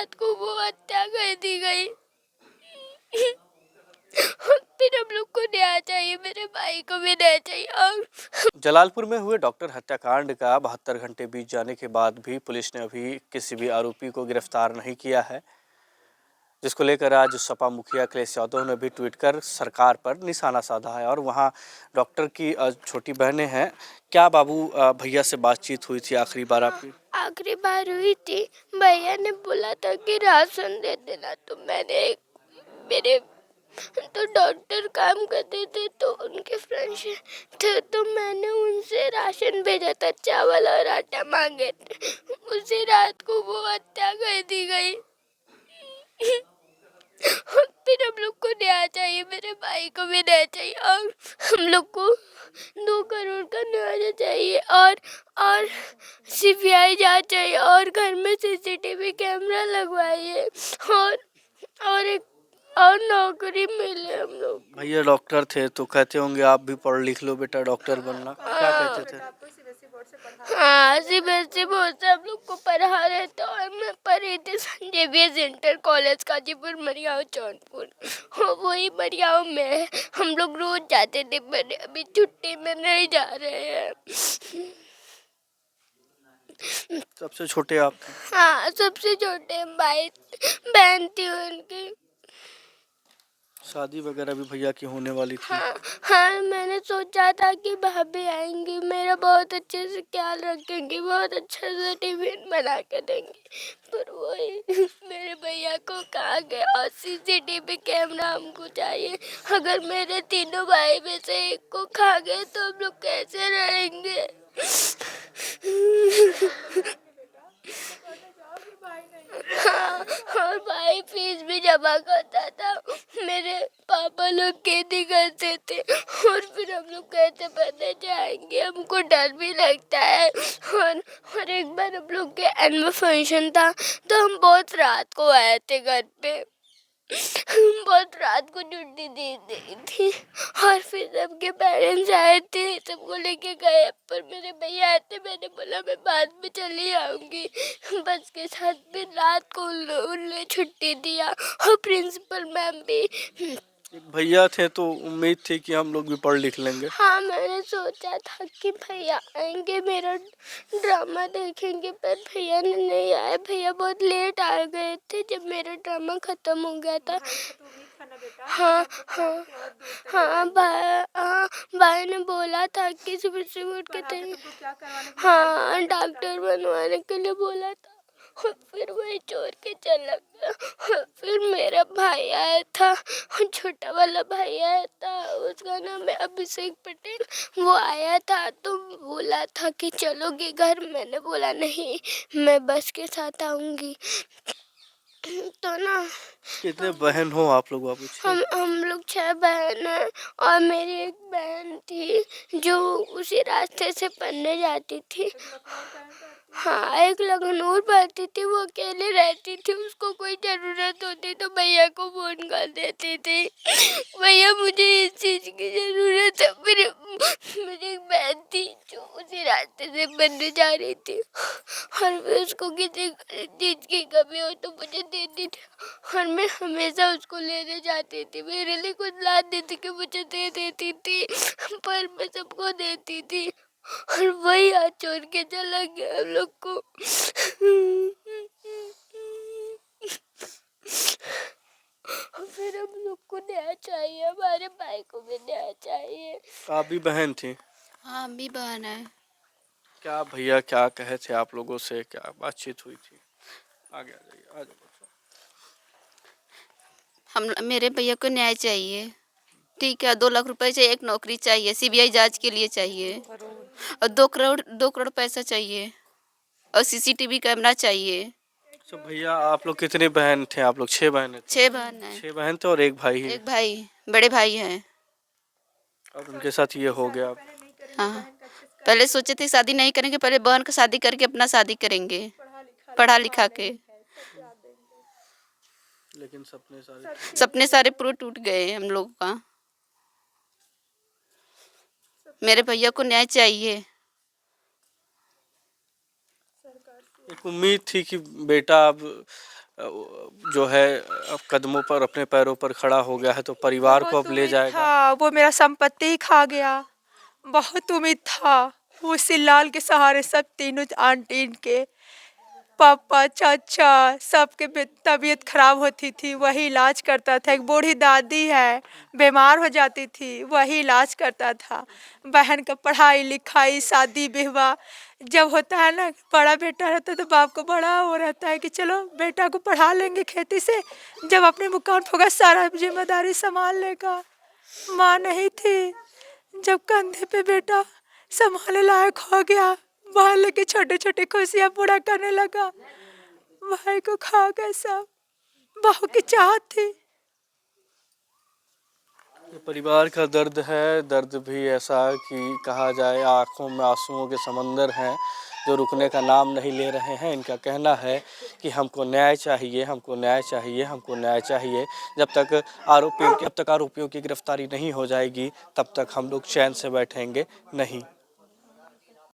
रात को वो हत्या कर दी गई। फिर हम लोग को न्याय चाहिए, मेरे भाई को भी न्याय चाहिए। और जलालपुर में हुए डॉक्टर हत्याकांड का 72 घंटे बीत जाने के बाद भी पुलिस ने अभी किसी भी आरोपी को गिरफ्तार नहीं किया है, जिसको लेकर आज सपा मुखिया अखिलेश यादव ने भी ट्वीट कर सरकार पर निशाना साधा है। और वहां डॉक्टर की छोटी बहनें हैं। क्या बाबू भैया से बातचीत हुई थी आखिरी बार आपकी? आखिरी बार हुई थी, भैया ने बोला था कि राशन दे देना, तो मैंने मेरे तो डॉक्टर काम करते थे तो उनके फ्रेंड्स थे, तो मैंने उनसे राशन भेजा था, चावल और आटा मांगे थे। उसी रात को वो हत्या कर दी गई। फिर हम लोग को न्याय चाहिए, मेरे भाई को भी न्याय चाहिए। और हम लोग को 2 करोड़ का न्याय चाहिए। और सीबीआई जांच चाहिए, और घर में सीसीटीवी कैमरा लगवाइए, और एक और नौकरी मिले हम लोग। भैया डॉक्टर थे तो कहते होंगे आप भी पढ़ लिख लो बेटा, डॉक्टर बनना, क्या कहते थे? हाँ, सीबीएसई बोर्ड से हम लोग को पढ़ा रहे थे, और मैं पढ़ी थी संजीवियस इंटर कॉलेज गाजीपुर मरियाव जौनपुर। वही मरियाव में हम लोग रोज जाते थे, पर अभी छुट्टी में नहीं जा रहे हैं। सबसे छोटे आप थे? हाँ, सबसे छोटे भाई बहन थी उनकी। शादी वगैरह भी भैया की होने वाली थी? हाँ, मैंने सोचा था कि भाभी आएंगी, मेरा बहुत अच्छे से ख्याल रखेंगी, बहुत अच्छा सा टिफिन बना के देंगी, पर वही मेरे भैया को कहा गया। और सीसीटीवी कैमरा हमको चाहिए। अगर मेरे तीनों भाई में से एक को खा गए तो हम लोग कैसे रहेंगे? हाँ, और भाई फीस भी जमा करता था, मेरे पापा लोग खेती करते थे, और फिर हम लोग कैसे पढ़ने जाएंगे? हमको डर भी लगता है। और एक बार हम लोग के एनुअल फंक्शन था, तो हम बहुत रात को आए थे घर पे, बहुत रात को छुट्टी दे दी थी, और फिर सबके पेरेंट्स आए थे, सबको लेके गए, पर मेरे भैया आए थे। मैंने बोला मैं बाद में चली आऊंगी बस के साथ। फिर रात को उन्होंने छुट्टी दिया, और प्रिंसिपल मैम भी। एक भैया थे तो उम्मीद थी कि हम लोग भी पढ़ लिख लेंगे। हाँ, मैंने सोचा था कि भैया आएंगे, मेरा ड्रामा देखेंगे, पर भैया नहीं आए। भैया बहुत लेट आ गए थे जब मेरा ड्रामा खत्म हो गया था। हाँ हाँ हाँ, भाई ने बोला था कि सुबह सुबह उठ के हाँ, डॉक्टर बनवाने के लिए बोला था, और फिर वही छोड़ के चला गया। और फिर मेरा भाई आया था, और छोटा वाला भाई आया था, उसका नाम है अभिषेक पटेल। वो आया था तो बोला था कि चलोगे घर? मैंने बोला नहीं, मैं बस के साथ आऊंगी। तो ना, कितने बहन हो आप लोग बाबू? हम लोग 6 बहन हैं, और मेरी एक बहन थी जो उसी रास्ते से पढ़ने जाती थी। हाँ, एक लखनऊ पढ़ती थी, वो अकेले रहती थी, उसको कोई जरूरत होती तो भैया को फोन कर देती थी, भैया मुझे इस चीज की जरूरत है। फिर मेरी एक बहन थी जो उसी रास्ते से पढ़ने जा रही थी, और फिर उसको किसी चीज की कमी हो तो मुझे देती थी, और मैं हमेशा उसको लेने जाती थी। मेरे लिए कुछ ला देती कि मुझे दे देती थी, पर मैं सबको देती थी, और वही आज छोड़ के चला गया हम लोग को। फिर हम लोग को न्याय चाहिए, हमारे भाई को भी न्याय चाहिए। आप भी बहन थी? हाँ, हम भी बहन है। क्या भैया क्या कहे थे आप लोगों से, क्या बातचीत हुई थी? आगे आ जाइए, आ जाओ। मेरे भैया को न्याय चाहिए, ठीक है। 2 लाख रुपए चाहिए, एक नौकरी चाहिए, सीबीआई जांच के लिए चाहिए, और 2 करोड़ पैसा चाहिए, और सीसीटीवी कैमरा चाहिए। तो भैया आप लोग कितने बहन थे? आप लोग 6 बहन थे? 6 बहन है। 6 बहन थे और एक भाई है। एक भाई, बड़े भाई हैं। और उनके साथ ये हो गया। हाँ, पहले सोचे थे शादी नहीं करेंगे, पहले बहन का शादी करके अपना शादी करेंगे, पढ़ा लिखा के। लेकिन सपने सारे पूरे टूट गए हम लोग का। मेरे भैया को न्याय चाहिए। एक उम्मीद थी कि बेटा अब जो है अब कदमों पर, अपने पैरों पर खड़ा हो गया है, तो परिवार को बहुत अब ले उम्मीद जाएगा। था, वो मेरा संपत्ति ही खा गया। बहुत उम्मीद था, वो सिलाल के सहारे सब तीनों आंटी के पापा चाचा सबके तबीयत खराब होती थी, वही इलाज करता था। एक बूढ़ी दादी है, बीमार हो जाती थी, वही इलाज करता था। बहन का पढ़ाई लिखाई शादी विवाह जब होता है ना, बड़ा बेटा रहता है तो बाप को बड़ा वो रहता है कि चलो बेटा को पढ़ा लेंगे खेती से, जब अपने मुकाम होगा सारा जिम्मेदारी संभाल लेगा। माँ नहीं थी, जब कंधे पे बेटा संभालने लायक हो गया, बाहर लेके छोटे छोटे खुशियाँ पूरा करने लगा, भाई को खा गए सब। बहू की चाहत थी। ये परिवार का दर्द है, दर्द भी ऐसा कि कहा जाए, आंखों में आंसुओं के समंदर हैं जो रुकने का नाम नहीं ले रहे हैं। इनका कहना है कि हमको न्याय चाहिए, हमको न्याय चाहिए, हमको न्याय चाहिए। जब तक आरोपियों की गिरफ्तारी नहीं हो जाएगी, तब तक हम लोग चैन से बैठेंगे नहीं।